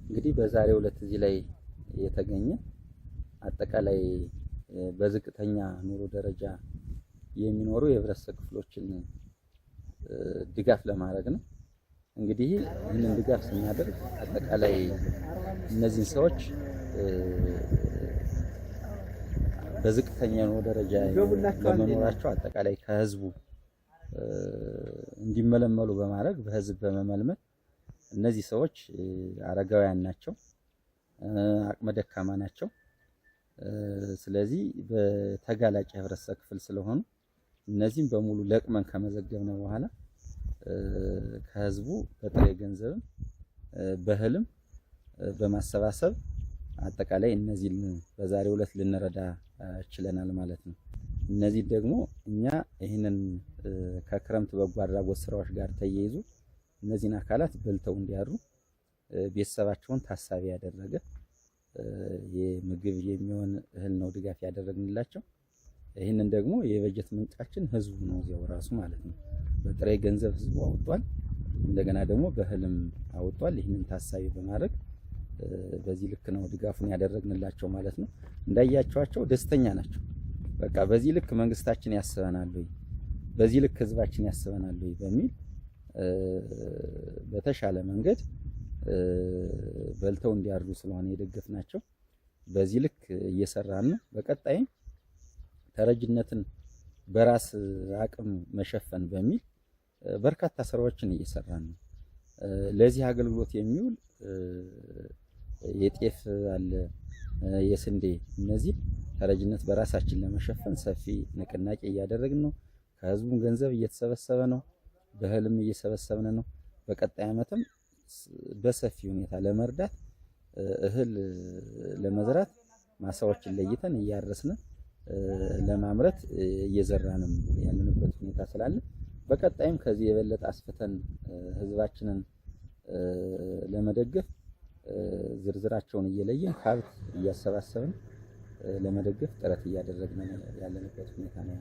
እንግዲህ በዛሬው ዕለት እዚህ ላይ የተገኘ አጠቃላይ በዝቅተኛ ኑሮ ደረጃ የሚኖሩ የህብረተሰብ ክፍሎችን ድጋፍ ለማድረግ ነው። እንግዲህ ይህንን ድጋፍ ስናደርግ አጠቃላይ እነዚህ ሰዎች በዝቅተኛ ኑሮ ደረጃ ለመኖራቸው አጠቃላይ ከህዝቡ እንዲመለመሉ በማድረግ በህዝብ በመመልመል እነዚህ ሰዎች አረጋውያን ናቸው፣ አቅመ ደካማ ናቸው። ስለዚህ በተጋላጭ ህብረተሰብ ክፍል ስለሆኑ እነዚህም በሙሉ ለቅመን ከመዘገብነው በኋላ ከህዝቡ በጥሬ ገንዘብም በእህልም በማሰባሰብ አጠቃላይ እነዚህን በዛሬው ዕለት ልንረዳ ችለናል ማለት ነው። እነዚህ ደግሞ እኛ ይህንን ከክረምት በጎ አድራጎት ስራዎች ጋር ተያይዞ እነዚህን አካላት በልተው እንዲያሩ ቤተሰባቸውን ታሳቢ ያደረገ የምግብ የሚሆን እህል ነው ድጋፍ ያደረግንላቸው። ይህንን ደግሞ የበጀት ምንጫችን ህዝቡ ነው እዚያው ራሱ ማለት ነው። በጥሬ ገንዘብ ህዝቡ አውጥቷል፣ እንደገና ደግሞ በእህልም አውጥቷል። ይህንን ታሳቢ በማድረግ በዚህ ልክ ነው ድጋፉን ያደረግንላቸው ማለት ነው። እንዳያቸዋቸው ደስተኛ ናቸው። በቃ በዚህ ልክ መንግስታችን ያስበናል ወይ፣ በዚህ ልክ ህዝባችን ያስበናል ወይ በሚል በተሻለ መንገድ በልተው እንዲያሩ ስለሆነ የደገፍናቸው በዚህ ልክ እየሰራን ነው። በቀጣይም ተረጅነትን በራስ አቅም መሸፈን በሚል በርካታ ስራዎችን እየሰራን ነው። ለዚህ አገልግሎት የሚውል የጤፍ አለ፣ የስንዴ፣ እነዚህ ተረጅነት በራሳችን ለመሸፈን ሰፊ ንቅናቄ እያደረግን ነው። ከህዝቡ ገንዘብ እየተሰበሰበ ነው፣ በእህልም እየሰበሰብን ነው። በቀጣይ ዓመትም በሰፊ ሁኔታ ለመርዳት እህል ለመዝራት ማሳዎችን ለይተን እያረስን ለማምረት እየዘራንም ያለንበት ሁኔታ ስላለ በቀጣይም ከዚህ የበለጠ አስፍተን ህዝባችንን ለመደገፍ ዝርዝራቸውን እየለየን ሀብት እያሰባሰብን ለመደገፍ ጥረት እያደረግን ያለንበት ሁኔታ ነው።